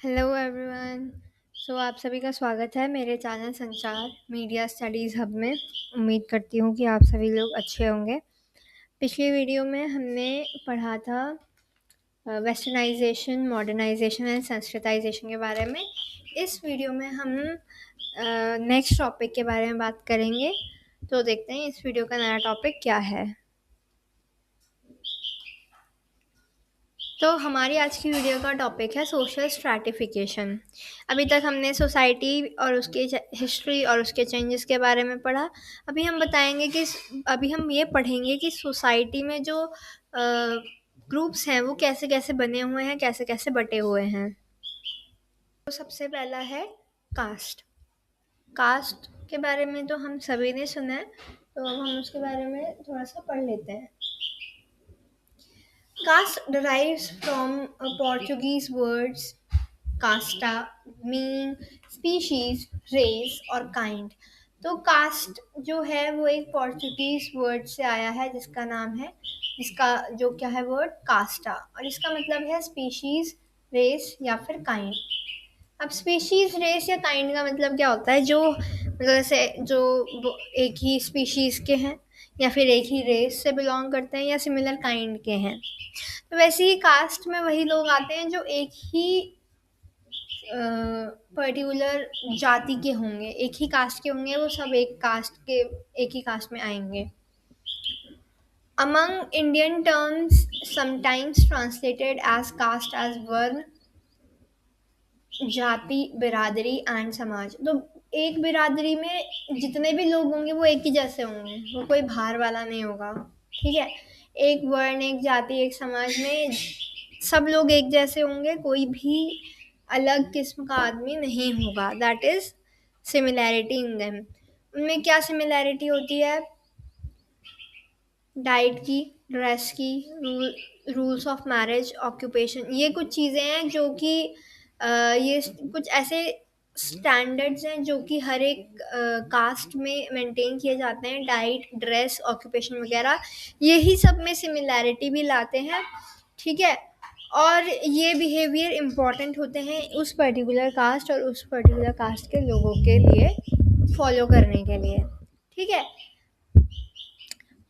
Hello everyone. आप सभी का स्वागत है मेरे चैनल संचार मीडिया स्टडीज़ हब में। उम्मीद करती हूँ कि आप सभी लोग अच्छे होंगे। पिछली वीडियो में हमने पढ़ा था वेस्टर्नाइजेशन, मॉडर्नाइजेशन एंड संस्कृताइजेशन के बारे में। इस वीडियो में हम नेक्स्ट टॉपिक के बारे में बात करेंगे। तो देखते हैं इस वीडियो का नया टॉपिक क्या है। तो हमारी आज की वीडियो का टॉपिक है सोशल स्ट्रैटिफिकेशन। अभी तक हमने सोसाइटी और उसकी हिस्ट्री और उसके चेंजेस के बारे में पढ़ा। अभी हम ये पढ़ेंगे कि सोसाइटी में जो ग्रुप्स हैं वो कैसे कैसे बने हुए हैं, कैसे कैसे बटे हुए हैं। तो सबसे पहला है कास्ट। कास्ट के बारे में तो हम सभी ने सुना है, तो अब हम उसके बारे में थोड़ा सा पढ़ लेते हैं। Caste derives from a Portuguese words casta, meaning species, race और kind। तो कास्ट जो है वो एक पोर्चुगीज वर्ड से आया है जिसका जो क्या है वर्ड कास्टा, और इसका मतलब है स्पीशीज, रेस या फिर काइंड। अब स्पीशीज, रेस या काइंड का मतलब क्या होता है? जो मतलब जैसे एक ही स्पीशीज के हैं या फिर एक ही रेस से बिलोंग करते हैं या सिमिलर काइंड के हैं। तो वैसे ही कास्ट में वही लोग आते हैं जो एक ही पर्टिकुलर जाति के होंगे, एक ही कास्ट के होंगे, वो सब एक ही कास्ट में आएंगे। Among Indian terms sometimes translated as caste as वर्ण, जाति, बिरादरी एंड समाज। तो एक बिरादरी में जितने भी लोग होंगे वो एक ही जैसे होंगे, वो कोई बाहर वाला नहीं होगा। ठीक है, एक वर्ण, एक जाति, एक समाज में सब लोग एक जैसे होंगे, कोई भी अलग किस्म का आदमी नहीं होगा। That is similarity in them. उनमें क्या सिमिलैरिटी होती है? डाइट की, ड्रेस की, रूल्स ऑफ मैरिज, ऑक्यूपेशन। ये कुछ चीज़ें हैं जो कि ये कुछ ऐसे स्टैंडर्ड्स हैं जो कि हर एक कास्ट में मेंटेन किए जाते हैं। डाइट, ड्रेस, ऑक्यूपेशन वगैरह, यही सब में सिमिलैरिटी भी लाते हैं। ठीक है, और ये बिहेवियर इम्पॉर्टेंट होते हैं उस पर्टिकुलर कास्ट और उस पर्टिकुलर कास्ट के लोगों के लिए फॉलो करने के लिए। ठीक है,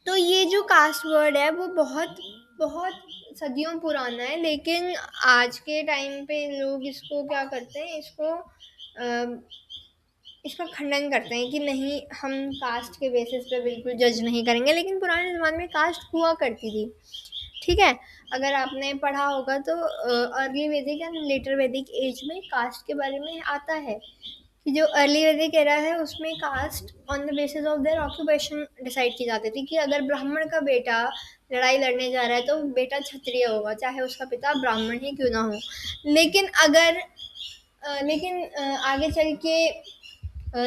तो ये जो कास्ट वर्ड है वो बहुत बहुत सदियों पुराना है, लेकिन आज के टाइम पे लोग इसको क्या करते हैं, इसका खंडन करते हैं कि नहीं, हम कास्ट के बेसिस पे बिल्कुल जज नहीं करेंगे। लेकिन पुराने ज़माने में कास्ट हुआ करती थी। ठीक है, अगर आपने पढ़ा होगा तो अर्ली वैदिक एंड लेटर वैदिक एज में कास्ट के बारे में आता है कि जो अर्ली वैदिक एरा है उसमें caste on the basis of their occupation decide की जाती थी कि अगर ब्राह्मण का बेटा लड़ाई लड़ने जा रहा है तो बेटा क्षत्रिय होगा, चाहे उसका पिता ब्राह्मण ही क्यों ना हो। लेकिन आगे चल के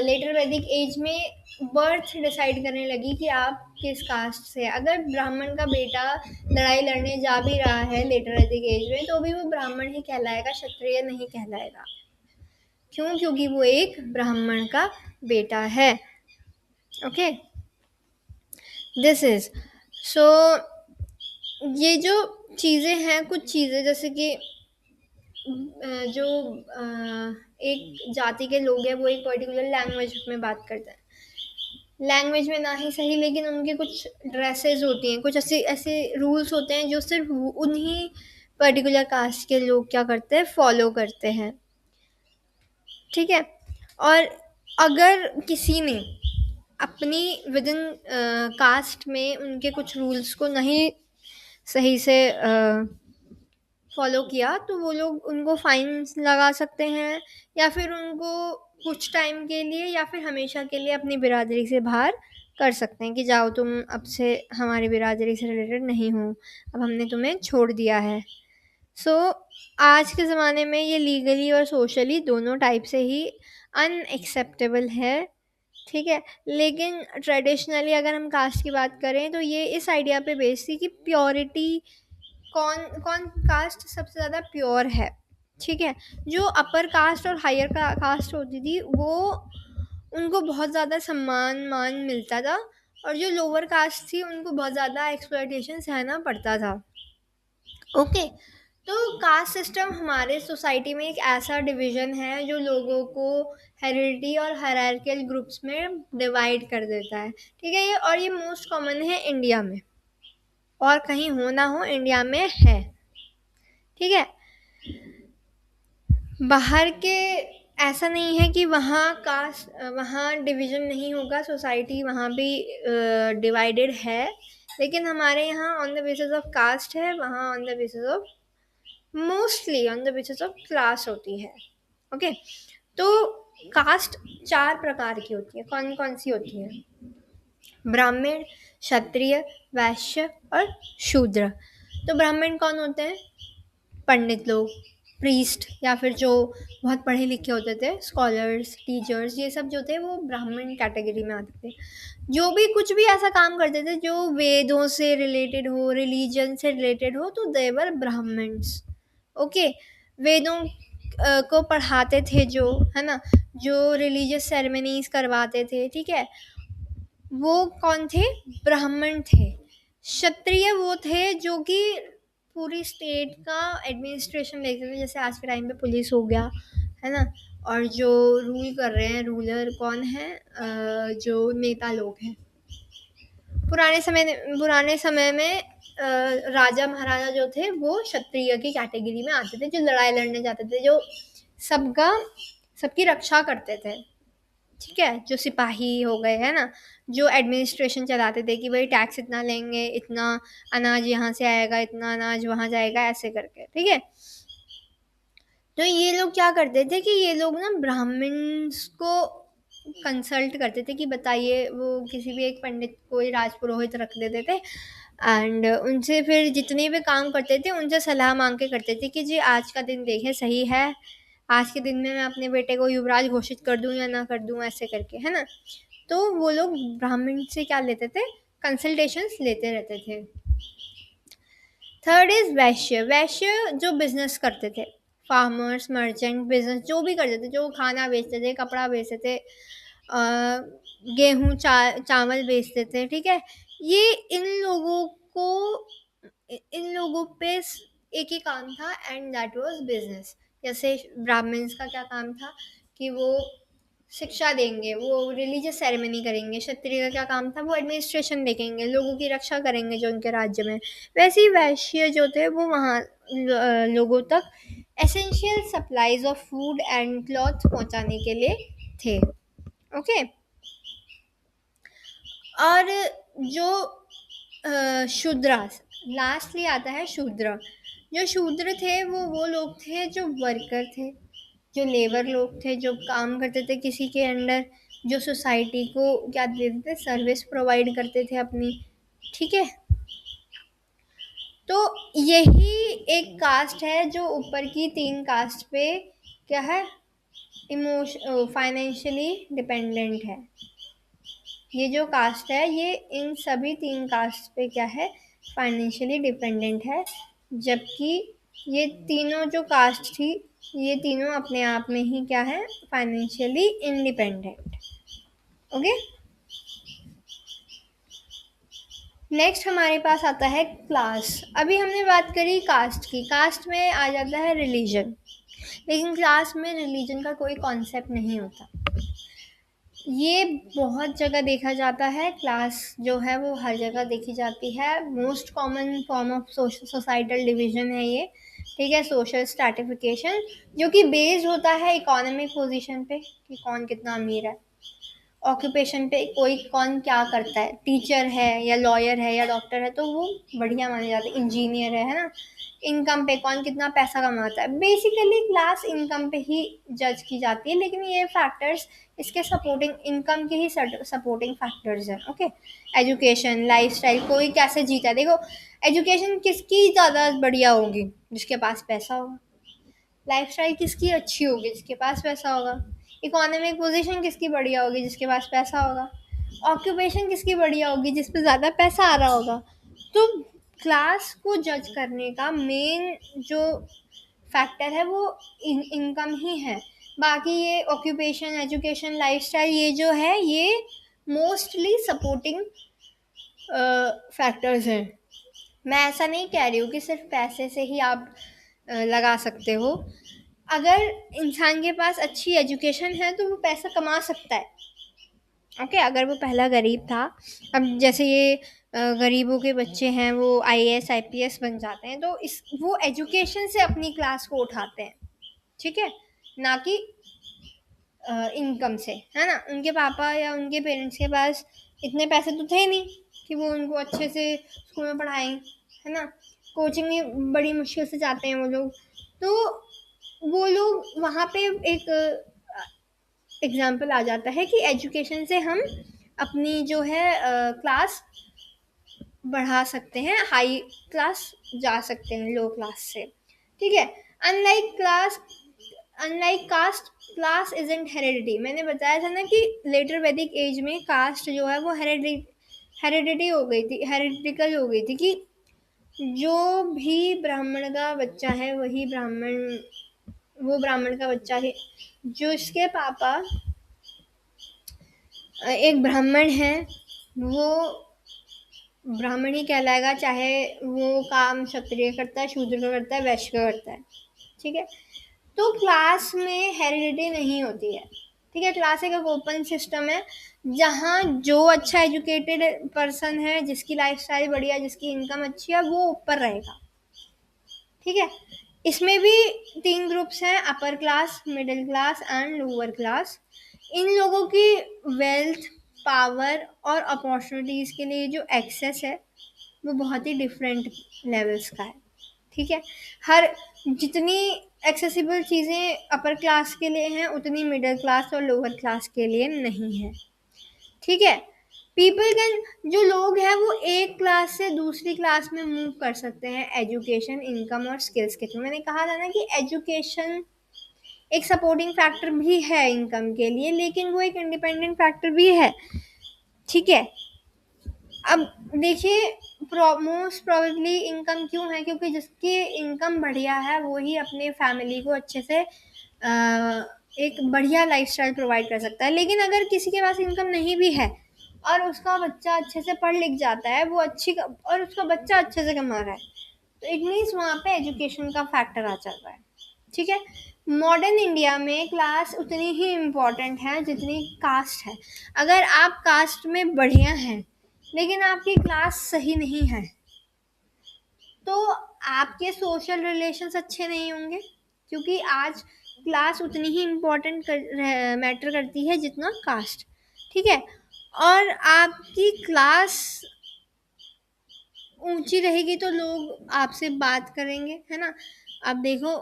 लेटर वैदिक एज में बर्थ डिसाइड करने लगी कि आप किस कास्ट से। अगर ब्राह्मण का बेटा लड़ाई लड़ने जा भी रहा है लेटर वैदिक एज में, तो भी वो ब्राह्मण ही कहलाएगा, क्षत्रिय नहीं कहलाएगा। क्यों? क्योंकि वो एक ब्राह्मण का बेटा है। ओके, दिस इज सो ये जो चीज़ें हैं, कुछ चीज़ें जैसे कि जो एक जाति के लोग हैं वो एक पर्टिकुलर लैंग्वेज में बात करते हैं। लैंग्वेज में ना ही सही, लेकिन उनके कुछ ड्रेसेस होती हैं, कुछ ऐसे ऐसे रूल्स होते हैं जो सिर्फ उन्हीं पर्टिकुलर कास्ट के लोग क्या करते हैं, फॉलो करते हैं। ठीक है, और अगर किसी ने अपनी विदिन कास्ट में उनके कुछ रूल्स को नहीं सही से फॉलो किया तो वो लोग उनको फाइन्स लगा सकते हैं, या फिर उनको कुछ टाइम के लिए या फिर हमेशा के लिए अपनी बिरादरी से बाहर कर सकते हैं कि जाओ, तुम अब से हमारी बिरादरी से रिलेटेड नहीं हो, अब हमने तुम्हें छोड़ दिया है। आज के ज़माने में ये लीगली और सोशली दोनों टाइप से ही अनएक्सेप्टेबल है। ठीक है, लेकिन ट्रेडिशनली अगर हम कास्ट की बात करें तो ये इस आइडिया पे बेस्ड थी कि प्योरिटी, कौन कौन कास्ट सबसे ज़्यादा प्योर है। ठीक है, जो अपर कास्ट और हायर कास्ट होती थी वो उनको बहुत ज़्यादा सम्मान मान मिलता था, और जो लोअर कास्ट थी उनको बहुत ज़्यादा एक्सप्लॉयटेशन सहना पड़ता था। ओके, तो कास्ट सिस्टम हमारे सोसाइटी में एक ऐसा डिवीज़न है जो लोगों को हेरिडिटी और हायरार्कियल ग्रुप्स में डिवाइड कर देता है, ठीक है? ये मोस्ट कॉमन है इंडिया में, और कहीं हो ना हो इंडिया में है, ठीक है? बाहर के ऐसा नहीं है कि वहाँ डिवीज़न नहीं होगा, सोसाइटी वहाँ भी डिवाइडेड है, लेकिन हमारे यहाँ on the basis of caste है, वहाँ on the basis of mostly on the basis of class होती है। ओके, तो कास्ट 4 प्रकार की होती है। कौन-कौन सी होती है? ब्राह्मण, क्षत्रिय, वैश्य और शूद्र। तो ब्राह्मण कौन होते हैं? पंडित लोग, प्रीस्ट, या फिर जो बहुत पढ़े लिखे होते थे, स्कॉलर्स, टीचर्स, ये सब जो थे वो ब्राह्मण कैटेगरी में आते थे। जो भी कुछ भी ऐसा काम करते थे जो वेदों से रिलेटेड हो, रिलीजन से रिलेटेड हो, तो दे वर ब्राह्मण्स। ओके, वेदों को पढ़ाते थे जो, है ना, जो रिलीजियस सेरेमनीज करवाते थे, ठीक है, वो कौन थे? ब्राह्मण थे। क्षत्रिय वो थे जो कि पूरी स्टेट का एडमिनिस्ट्रेशन देखते थे, जैसे आज के टाइम पे पुलिस हो गया, है ना, और जो रूल कर रहे हैं, रूलर कौन है? जो नेता लोग हैं। पुराने समय में राजा महाराजा जो थे वो क्षत्रिय की कैटेगरी में आते थे, जो लड़ाई लड़ने जाते थे, जो सबकी रक्षा करते थे, ठीक है? जो सिपाही हो गए, है ना, जो एडमिनिस्ट्रेशन चलाते थे कि भाई टैक्स इतना लेंगे, इतना अनाज यहाँ से आएगा, इतना अनाज वहाँ जाएगा, ऐसे करके, ठीक है? तो ये लोग क्या करते थे कि ये लोग ना ब्राह्मण्स को कंसल्ट करते थे कि बताइए, वो किसी भी एक पंडित कोई राजपुरोहित रख देते थे, एंड उनसे फिर जितने भी काम करते थे उनसे सलाह मांग के करते थे कि जी आज का दिन देखें सही है, आज के दिन में मैं अपने बेटे को युवराज घोषित कर दूं या ना कर दूं, ऐसे करके, है ना। तो वो लोग ब्राह्मण से क्या लेते थे? कंसल्टेशंस लेते रहते थे। थर्ड इज वैश्य। वैश्य जो बिजनेस करते थे, फार्मर्स, मर्चेंट, बिजनेस जो भी करते थे, जो खाना बेचते थे, कपड़ा बेचते थे, गेहूँ चावल बेचते थे, ठीक है? ये इन लोगों पे एक ही काम था, एंड दैट वाज बिजनेस। जैसे ब्राह्मण्स का क्या काम था कि वो शिक्षा देंगे, वो रिलीजियस सेरेमनी करेंगे। क्षत्रिय का क्या काम था? वो एडमिनिस्ट्रेशन देखेंगे, लोगों की रक्षा करेंगे जो उनके राज्य में। वैसे ही वैश्य जो थे वो वहाँ लोगों तक essential supplies of food and cloth पहुँचाने के लिए थे। ओके, और जो शूद्र, लास्टली आता है शूद्र। जो शूद्र थे वो लोग थे जो वर्कर थे, जो लेबर लोग थे, जो काम करते थे किसी के अंडर, जो सोसाइटी को क्या देते थे? सर्विस प्रोवाइड करते थे अपनी, ठीक है? तो यही एक कास्ट है जो ऊपर की 3 कास्ट पे क्या है? फाइनेंशियली डिपेंडेंट है। ये जो कास्ट है ये इन सभी 3 कास्ट पे क्या है? फाइनेंशियली डिपेंडेंट है, जबकि ये तीनों जो कास्ट थी, ये तीनों अपने आप में ही क्या है? Financially independent. ओके, नेक्स्ट हमारे पास आता है क्लास। अभी हमने बात करी कास्ट की, कास्ट में आ जाता है रिलीजन, लेकिन क्लास में रिलीजन का कोई कॉन्सेप्ट नहीं होता। ये बहुत जगह देखा जाता है, क्लास जो है वो हर जगह देखी जाती है। Most common form of societal division है ये, ठीक है? सोशल स्ट्रैटिफिकेशन, जो कि बेस्ड होता है इकोनॉमिक पोजीशन पे कि कौन कितना अमीर है, ऑक्यूपेशन पे कोई कौन क्या करता है, टीचर है या लॉयर है या डॉक्टर है तो वो बढ़िया माने जाते हैं, इंजीनियर है ना, इनकम पे कौन कितना पैसा कमाता है। बेसिकली क्लास इनकम पे ही जज की जाती है, लेकिन ये फैक्टर्स इसके सपोर्टिंग, इनकम के ही सपोर्टिंग फैक्टर्स हैं। ओके, एजुकेशन, लाइफस्टाइल, कोई कैसे जीता है। देखो, एजुकेशन किसकी ज़्यादा बढ़िया होगी? जिसके पास पैसा होगा। लाइफस्टाइल किसकी अच्छी होगी? जिसके पास पैसा होगा। इकोनॉमिक पोजीशन किसकी बढ़िया होगी? जिसके पास पैसा होगा। ऑक्यूपेशन किसकी बढ़िया होगी? जिस पे ज़्यादा पैसा आ रहा होगा। तो क्लास को जज करने का मेन जो फैक्टर है वो इनकम ही है। बाकी ये ऑक्यूपेशन, एजुकेशन, लाइफस्टाइल, ये जो है ये मोस्टली सपोर्टिंग फैक्टर्स हैं। मैं ऐसा नहीं कह रही हूँ कि सिर्फ पैसे से ही आप लगा सकते हो। अगर इंसान के पास अच्छी एजुकेशन है तो वो पैसा कमा सकता है। ओके, अगर वो पहला गरीब था, अब जैसे ये गरीबों के बच्चे हैं वो आईएएस आईपीएस बन जाते हैं, तो इस वो एजुकेशन से अपनी क्लास को उठाते हैं, ठीक है, ना कि इनकम से, है ना। उनके पापा या उनके पेरेंट्स के पास इतने पैसे तो थे नहीं कि वो उनको अच्छे से स्कूल में पढ़ाएं, है ना। कोचिंग में बड़ी मुश्किल से जाते हैं वो लोग, तो वो लोग वहाँ पे एक एग्जाम्पल आ जाता है कि एजुकेशन से हम अपनी जो है क्लास बढ़ा सकते हैं, हाई क्लास जा सकते हैं लो क्लास से, ठीक है। Unlike class unlike caste, class isn't heredity. मैंने बताया था ना कि लेटर वैदिक एज में कास्ट जो है वो हेरिडिटी हो गई थी, हेरिडिकल हो गई थी, कि जो भी ब्राह्मण का बच्चा है वही वो ब्राह्मण का बच्चा है। जो इसके पापा एक ब्राह्मण है वो ब्राह्मण ही कहलाएगा, चाहे वो काम क्षत्रिय करता है, शूद्र का करता है, वैश्य का करता है, ठीक है। तो क्लास में हेरिडिटी नहीं होती है, ठीक है। क्लास एक ओपन सिस्टम है जहाँ जो अच्छा एजुकेटेड पर्सन है, जिसकी लाइफस्टाइल बढ़िया, जिसकी इनकम अच्छी है, वो ऊपर रहेगा, ठीक है। इसमें भी 3 ग्रुप्स हैं, upper class, middle class and lower class. इन लोगों की वेल्थ, पावर और अपॉर्चुनिटीज़ के लिए जो एक्सेस है वो बहुत ही डिफरेंट लेवल्स का है, ठीक है। हर जितनी एक्सेसिबल चीज़ें अपर क्लास के लिए हैं उतनी मिडिल क्लास और लोअर क्लास के लिए नहीं है, ठीक है। पीपल कैन, जो लोग हैं वो एक क्लास से दूसरी क्लास में मूव कर सकते हैं एजुकेशन, इनकम और स्किल्स के थ्रू। मैंने कहा था ना कि एजुकेशन एक सपोर्टिंग फैक्टर भी है इनकम के लिए, लेकिन वो एक इंडिपेंडेंट फैक्टर भी है, ठीक है। अब देखिए, मोस्ट प्रोबेबली इनकम क्यों है, क्योंकि जिसकी इनकम बढ़िया है वो ही अपने फैमिली को अच्छे से एक बढ़िया लाइफस्टाइल प्रोवाइड कर सकता है। लेकिन अगर किसी के पास इनकम नहीं भी है और उसका बच्चा अच्छे से पढ़ लिख जाता है, वो और उसका बच्चा अच्छे से कमा रहा है, तो इट मीन्स वहाँ पे एजुकेशन का फैक्टर आ चल रहा है, ठीक है। मॉडर्न इंडिया में क्लास उतनी ही इम्पोर्टेंट है जितनी कास्ट है। अगर आप कास्ट में बढ़िया हैं लेकिन आपकी क्लास सही नहीं है तो आपके सोशल रिलेशंस अच्छे नहीं होंगे, क्योंकि आज क्लास उतनी ही इम्पोर्टेंट मैटर करती है जितना कास्ट, ठीक है। और आपकी क्लास ऊंची रहेगी तो लोग आपसे बात करेंगे, है ना। अब देखो,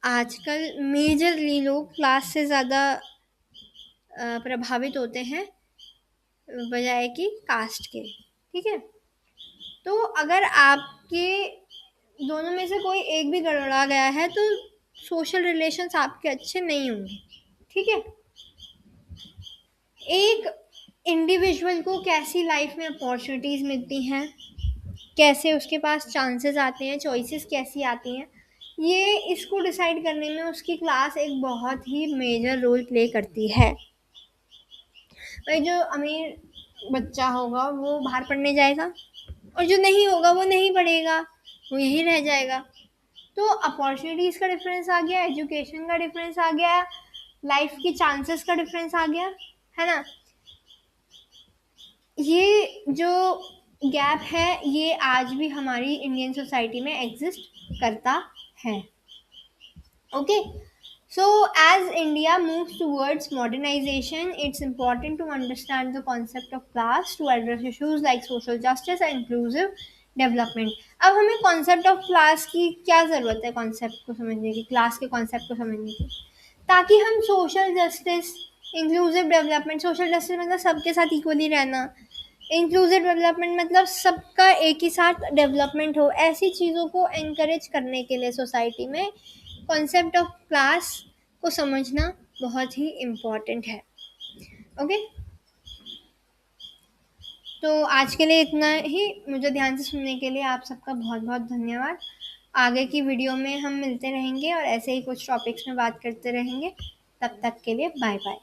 आजकल मेजरली लोग क्लास से ज़्यादा प्रभावित होते हैं बजाय कि कास्ट के, ठीक है। तो अगर आपके दोनों में से कोई एक भी गड़बड़ा गया है तो सोशल रिलेशंस आपके अच्छे नहीं होंगे, ठीक है। एक इंडिविजुअल को कैसी लाइफ में अपॉर्चुनिटीज़ मिलती हैं, कैसे उसके पास चांसेस आते हैं, चॉइसेस कैसी आती हैं, ये इसको डिसाइड करने में उसकी क्लास एक बहुत ही मेजर रोल प्ले करती है। भाई, जो अमीर बच्चा होगा वो बाहर पढ़ने जाएगा और जो नहीं होगा वो नहीं पढ़ेगा, वो यहीं रह जाएगा। तो अपॉर्चुनिटीज़ का डिफरेंस आ गया, एजुकेशन का डिफरेंस आ गया, लाइफ की चांसेस का डिफरेंस आ गया, है ना। ये जो गैप है ये आज भी हमारी इंडियन सोसाइटी में एग्जिस्ट करता है, okay. So, as India moves towards modernization, it's important to understand the concept of class to address issues like social justice and inclusive development. अब हमें concept of class की क्या ज़रूरत है, concept को समझने की, class के concept को समझने की, ताकि हम social justice, inclusive development, social justice मतलब सबके साथ equally रहना, इंक्लूसिव डेवलपमेंट मतलब सबका एक ही साथ डेवलपमेंट हो, ऐसी चीज़ों को एनकरेज करने के लिए सोसाइटी में कॉन्सेप्ट ऑफ क्लास को समझना बहुत ही इम्पॉर्टेंट है, ओके। तो आज के लिए इतना ही। मुझे ध्यान से सुनने के लिए आप सबका बहुत बहुत धन्यवाद। आगे की वीडियो में हम मिलते रहेंगे और ऐसे ही कुछ टॉपिक्स में बात करते रहेंगे। तब तक के लिए बाय बाय।